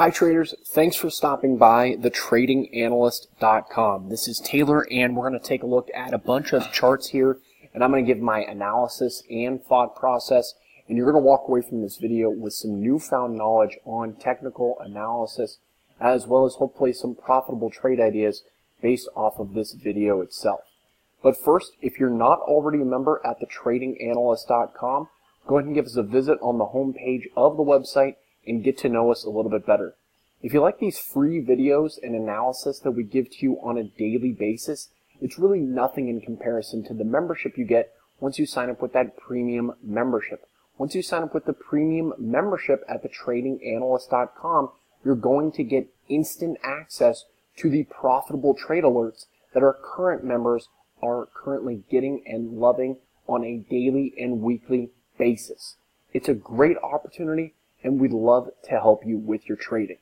Hi traders, thanks for stopping by thetradinganalyst.com. This is Taylor and we're going to take a look at a bunch of charts here and I'm going to give my analysis and thought process, and you're going to walk away from this video with some newfound knowledge on technical analysis as well as hopefully some profitable trade ideas based off of this video itself. But first, if you're not already a member at thetradinganalyst.com, go ahead and give us a visit on the home page of the website and get to know us a little bit better. If you like these free videos and analysis that we give to you on a daily basis, it's really nothing in comparison to the membership you get once you sign up with that premium membership. Once you sign up with the premium membership at thetradinganalyst.com, you're going to get instant access to the profitable trade alerts that our current members are currently getting and loving on a daily and weekly basis. It's a great opportunity and we'd love to help you with your trading.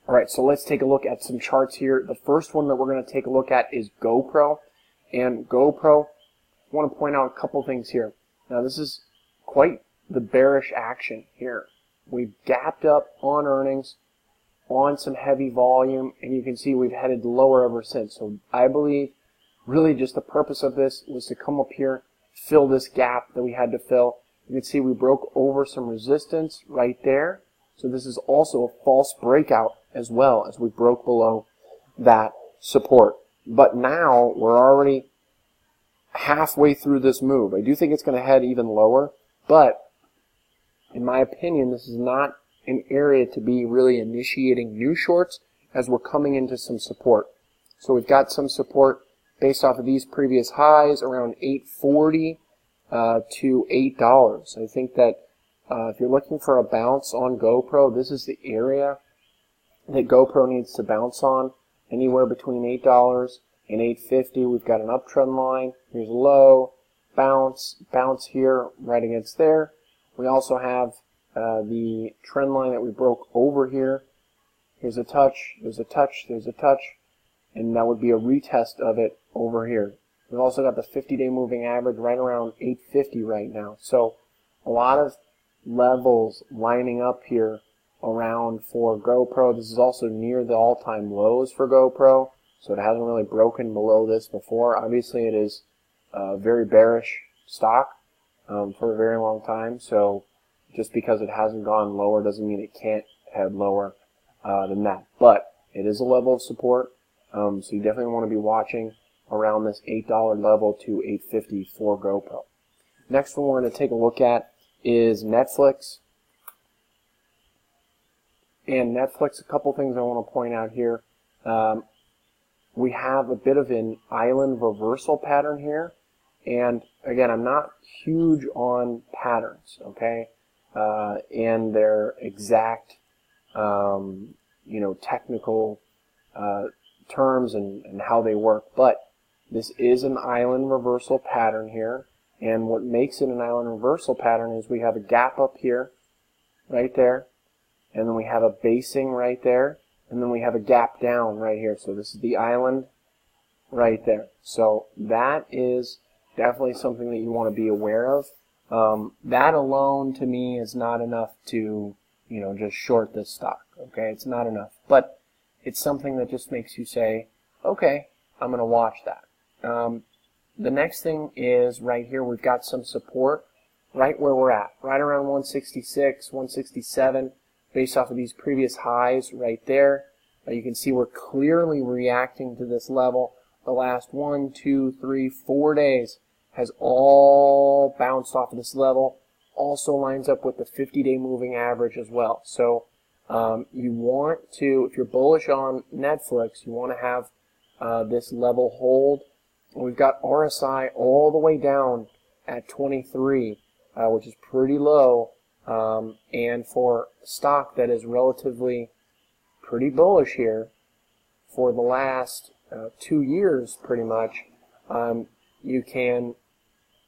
Alright, so let's take a look at some charts here. The first one that we're going to take a look at is GoPro. And GoPro, I want to point out a couple things here. Now this is quite the bearish action here. We've gapped up on earnings, on some heavy volume, and you can see we've headed lower ever since. So I believe really just the purpose of this was to come up here, fill this gap that we had to fill. You can see we broke over some resistance right there. So this is also a false breakout as well, as we broke below that support. But now we're already halfway through this move. I do think it's going to head even lower, but in my opinion, this is not an area to be really initiating new shorts as we're coming into some support. So we've got some support based off of these previous highs around $8.40 to $8. I think that if you're looking for a bounce on GoPro, this is the area that GoPro needs to bounce on, anywhere between $8 and $8.50. We've got an uptrend line. Here's a low, bounce here right against there. We also have the trend line that we broke over here. Here's a touch, there's a touch, there's a touch, and that would be a retest of it over here. We've also got the 50-day moving average right around 850 right now. So a lot of levels lining up here around for GoPro. This is also near the all-time lows for GoPro, so it hasn't really broken below this before. Obviously it is a very bearish stock for a very long time, so just because it hasn't gone lower doesn't mean it can't head lower than that. But it is a level of support, so you definitely want to be watching around this $8 level to $8.50 for GoPro. Next one we're going to take a look at is Netflix. And Netflix, a couple things I want to point out here. We have a bit of an island reversal pattern here. And again, I'm not huge on patterns, okay, and their exact, technical terms and how they work. But this is an island reversal pattern here, and what makes it an island reversal pattern is we have a gap up here, right there, and then we have a basing right there, and then we have a gap down right here. So this is the island right there. So that is definitely something that you want to be aware of. That alone to me is not enough to, just short this stock, okay? It's not enough, but it's something that just makes you say, okay, I'm going to watch that. The next thing is right here, we've got some support right where we're at, right around 166, 167, based off of these previous highs right there. You can see we're clearly reacting to this level. The last 1, 2, 3, 4 days has all bounced off of this level. Also lines up with the 50-day moving average as well. So you want to, if you're bullish on Netflix, you want to have this level hold. We've got RSI all the way down at 23, which is pretty low. And for stock that is relatively pretty bullish here for the last 2 years pretty much, you can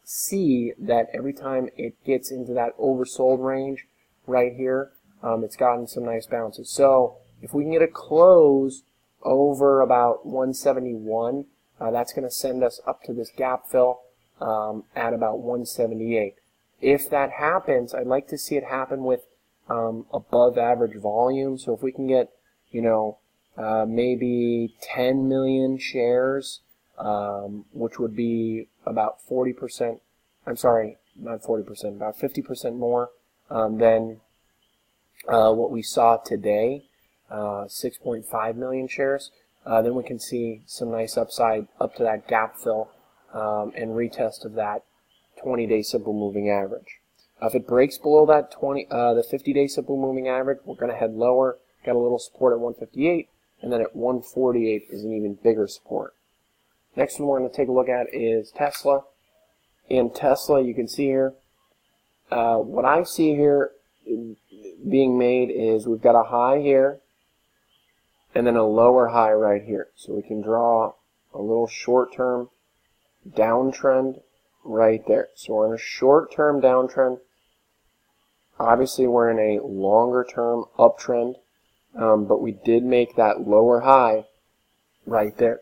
see that every time it gets into that oversold range right here, it's gotten some nice bounces. So if we can get a close over about 171, that's going to send us up to this gap fill at about 178. If that happens, I'd like to see it happen with above average volume. So if we can get, maybe 10 million shares, which would be about 40%, I'm sorry, not 40%, about 50% more than what we saw today, 6.5 million shares, then we can see some nice upside up to that gap fill and retest of that 20-day simple moving average. If it breaks below that the 50-day simple moving average, we're going to head lower, got a little support at 158, and then at 148 is an even bigger support. Next one we're going to take a look at is Tesla. In Tesla, you can see here, what I see here being made is we've got a high here and then a lower high right here. So we can draw a little short-term downtrend right there. So we're in a short-term downtrend. Obviously, we're in a longer-term uptrend, but we did make that lower high right there.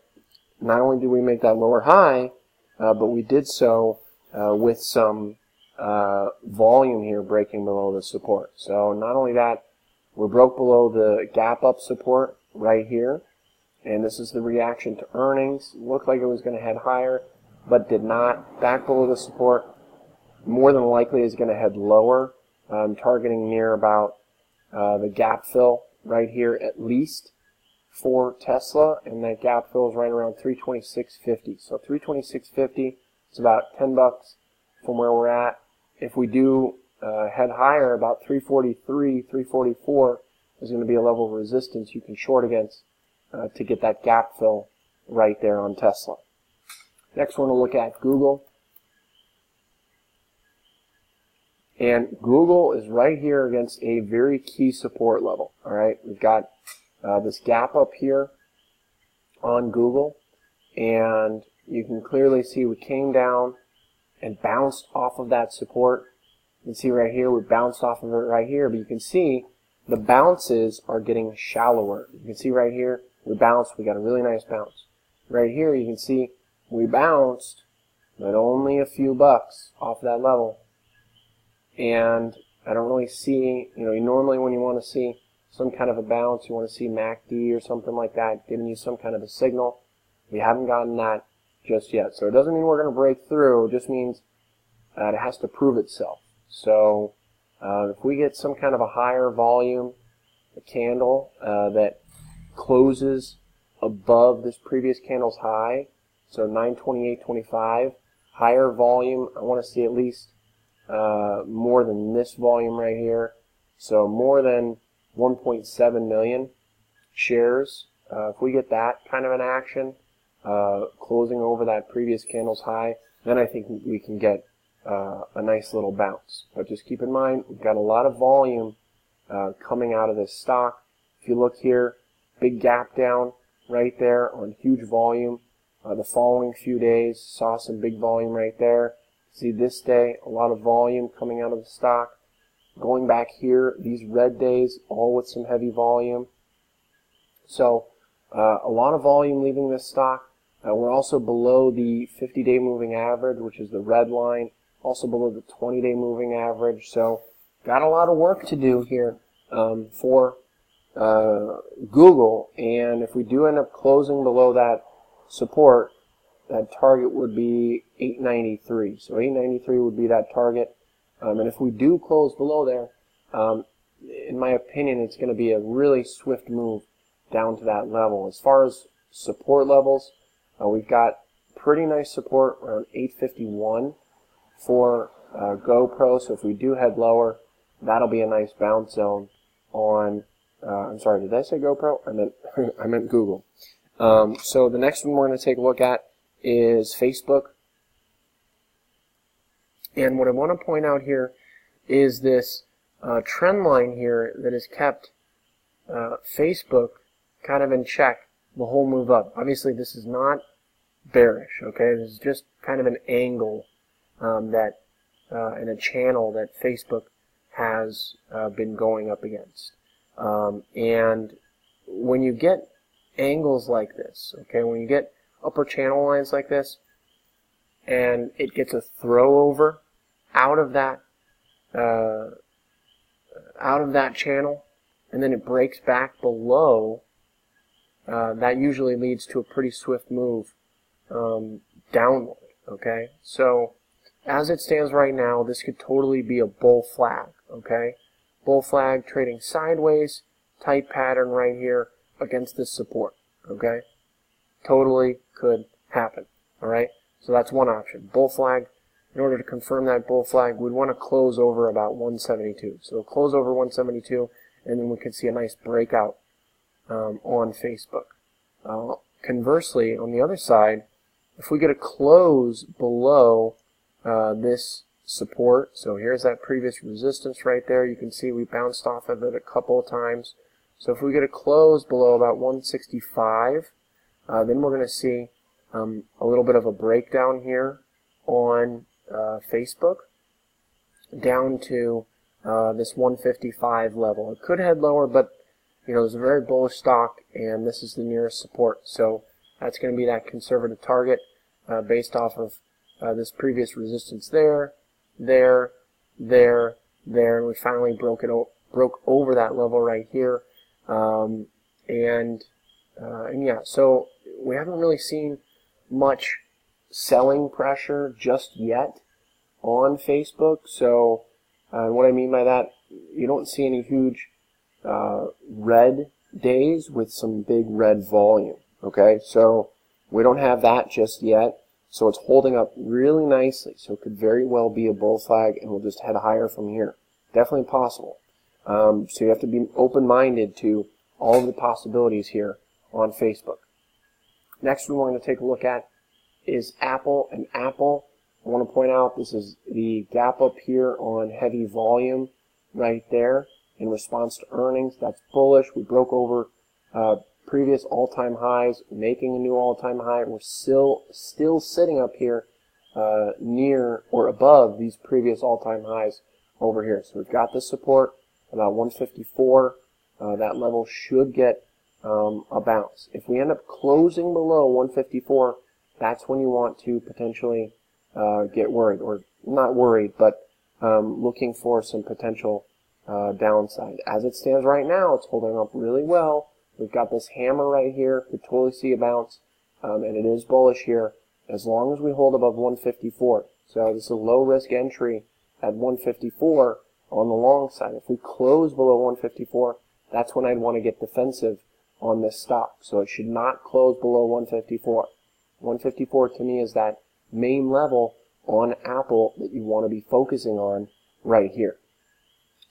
Not only did we make that lower high, but we did so with some volume here breaking below the support. So not only that, we broke below the gap up support right here, and this is the reaction to earnings. Looked like it was going to head higher, but did not. Back below the support, more than likely is going to head lower, targeting near about the gap fill right here at least for Tesla, and that gap fill is right around 326.50. So 326.50, it's about 10 bucks from where we're at. If we do head higher, about 343, 344 is going to be a level of resistance you can short against to get that gap fill right there on Tesla. Next one, we'll look at Google. And Google is right here against a very key support level. All right, we've got this gap up here on Google, and you can clearly see we came down and bounced off of that support. You can see right here we bounced off of it right here, but you can see the bounces are getting shallower. You can see right here we bounced, we got a really nice bounce. Right here you can see we bounced, but only a few bucks off that level. And I don't really see, normally when you want to see some kind of a bounce, you want to see MACD or something like that, giving you some kind of a signal. We haven't gotten that just yet. So it doesn't mean we're going to break through, it just means it has to prove itself. So if we get some kind of a higher volume, a candle that closes above this previous candle's high, so 928.25, higher volume, I want to see at least more than this volume right here. So more than 1.7 million shares. If we get that kind of an action, closing over that previous candle's high, then I think we can get a nice little bounce. But just keep in mind, we've got a lot of volume coming out of this stock. If you look here, big gap down right there on huge volume. The following few days saw some big volume right there. See this day, a lot of volume coming out of the stock. Going back here, these red days, all with some heavy volume. So a lot of volume leaving this stock. We're also below the 50-day moving average, which is the red line. Also below the 20-day moving average. So got a lot of work to do here for Google. And if we do end up closing below that support, that target would be 893. So 893 would be that target. And if we do close below there, in my opinion, it's going to be a really swift move down to that level. As far as support levels, we've got pretty nice support around 851 for GoPro. So if we do head lower, that'll be a nice bounce zone on, I'm sorry, did I say GoPro? I meant Google. So the next one we're going to take a look at is Facebook. And what I want to point out here is this trend line here that has kept Facebook kind of in check the whole move up. Obviously, this is not bearish, okay? This is just kind of an angle that in a channel that Facebook has been going up against. And when you get angles like this, okay, when you get upper channel lines like this, and it gets a throw over out of that out of that channel and then it breaks back below, that usually leads to a pretty swift move downward. Okay, so as it stands right now, this could totally be a bull flag. Okay, bull flag trading sideways, tight pattern right here against this support. Okay, totally could happen. All right, so that's one option. Bull flag. In order to confirm that bull flag, we'd want to close over about 172. So we'll close over 172, and then we could see a nice breakout on Facebook. Conversely, on the other side, if we get a close below this support, so here's that previous resistance right there. You can see we bounced off of it a couple of times. So if we get a close below about 165, then we're going to see a little bit of a breakdown here on Facebook down to this 155 level. It could head lower, but you know, it's a very bullish stock, and this is the nearest support. So that's going to be that conservative target based off of this previous resistance there, and we finally broke over that level right here. And yeah, so we haven't really seen much selling pressure just yet on Facebook. So what I mean by that, you don't see any huge red days with some big red volume. Okay, so we don't have that just yet. So it's holding up really nicely. So it could very well be a bull flag, and we'll just head higher from here. Definitely possible. So you have to be open-minded to all of the possibilities here on Facebook. Next, we want to take a look at is Apple. And Apple, I want to point out, this is the gap up here on heavy volume right there in response to earnings. That's bullish. We broke over previous all-time highs, making a new all-time high. We're still sitting up here near or above these previous all-time highs over here. So we've got the support about 154. That level should get a bounce. If we end up closing below 154, that's when you want to potentially get worried, or not worried, but looking for some potential downside. As it stands right now, it's holding up really well. We've got this hammer right here. Could totally see a bounce, and it is bullish here as long as we hold above 154. So this is a low risk entry at 154 on the long side. If we close below 154, that's when I'd want to get defensive on this stock. So it should not close below 154. 154 to me is that main level on Apple that you want to be focusing on right here.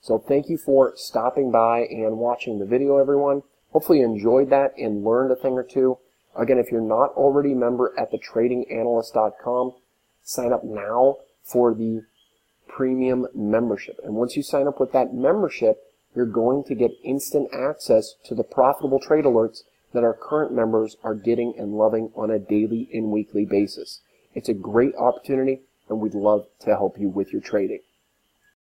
So thank you for stopping by and watching the video, everyone. Hopefully you enjoyed that and learned a thing or two. Again, if you're not already a member at thetradinganalyst.com, sign up now for the premium membership. And once you sign up with that membership, you're going to get instant access to the profitable trade alerts that our current members are getting and loving on a daily and weekly basis. It's a great opportunity, and we'd love to help you with your trading.